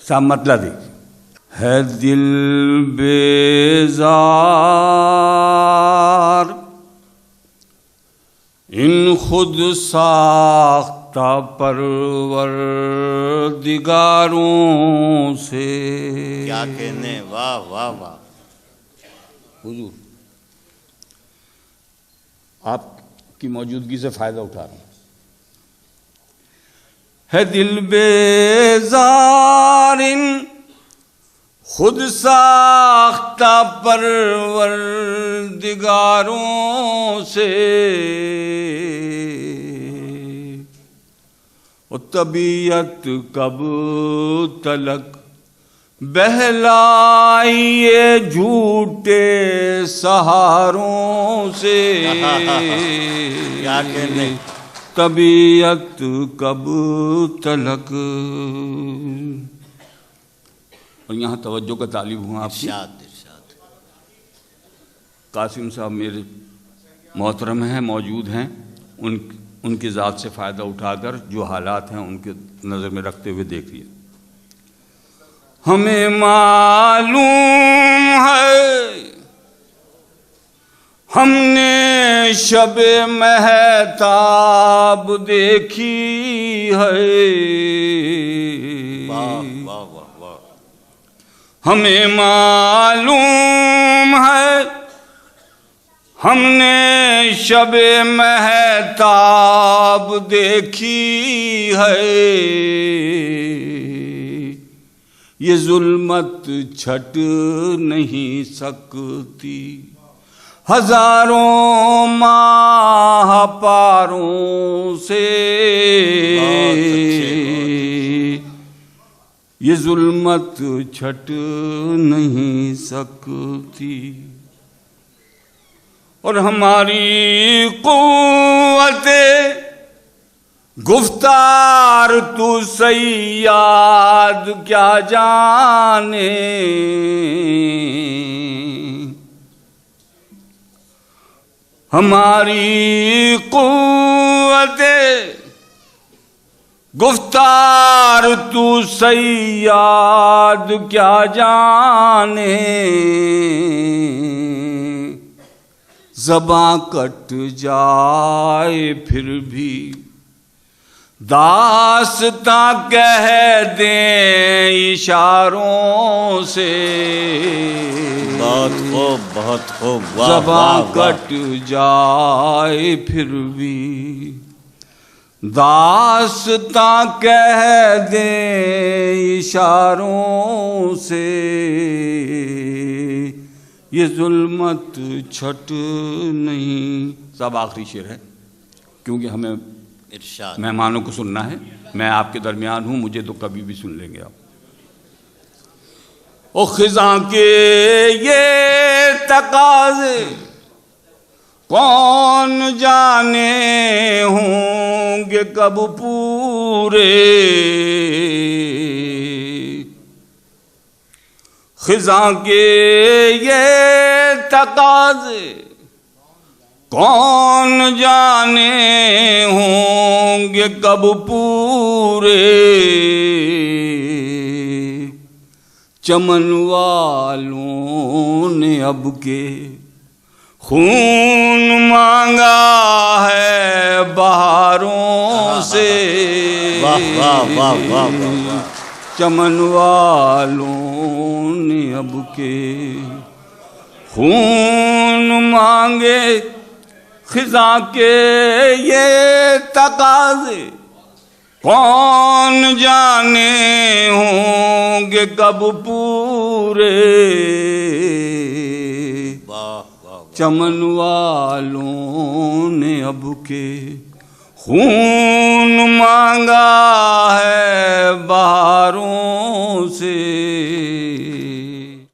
صاحب مطلب دیکھیے، ہے دل بیزار ان خود ساختہ پروردگاروں سے. کیا کہنے، واہ واہ واہ. حضور آپ کی موجودگی سے فائدہ اٹھا رہا ہوں. ہے دل بیزار ان خود ساختہ پروردگاروں سے، اور طبیعت کب تلک بہلائیے جھوٹے سہاروں سے. کیا کہنے، طبیعت کب تلک. اور یہاں توجہ کا طالب ہوں آپ کی. ارشاد. قاسم صاحب میرے محترم ہیں، موجود ہیں، ان کی ذات سے فائدہ اٹھا کر جو حالات ہیں ان کے نظر میں رکھتے ہوئے دیکھیے. ہمیں معلوم ہے ہم نے شب مہتاب دیکھی ہے. واہ واہ واہ واہ. ہمیں معلوم ہے ہم نے شب مہتاب دیکھی ہے. یہ ظلمت چھٹ نہیں سکتی ہزاروں ماہ پاروں سے. یہ ظلمت چھٹ نہیں سکتی. اور ہماری قوت گفتار تو صیاد کیا جانے. ہماری قوت گفتار تو صیاد کیا جانے. زباں کٹ جائے پھر بھی داستاں کہہ دیں اشاروں سے. بہت خوب بہت خوب. زباں کٹ جائے پھر بھی داستاں کہہ دیں اشاروں سے. یہ ظلمت چھٹ نہیں. سب آخری شعر ہے کیونکہ ہمیں ارشاد. مہمانوں کو سننا ہے. میں آپ کے درمیان ہوں، مجھے تو کبھی بھی سن لیں گے آپ. او خزاں کے یہ تقاضے کون جانے ہوں گے کب پورے. خزاں کے یہ تقاضے کون جانے ہوں گے کب پورے. چمن والوں نے اب کے خون مانگا ہے بہاروں سے. واہ واہ واہ واہ واہ. چمن والوں نے اب کے خون مانگے. خزاں کے یہ تقاضے کون جانے ہوں گے کب پورے. چمن والوں نے اب کے خون مانگا ہے بہاروں سے.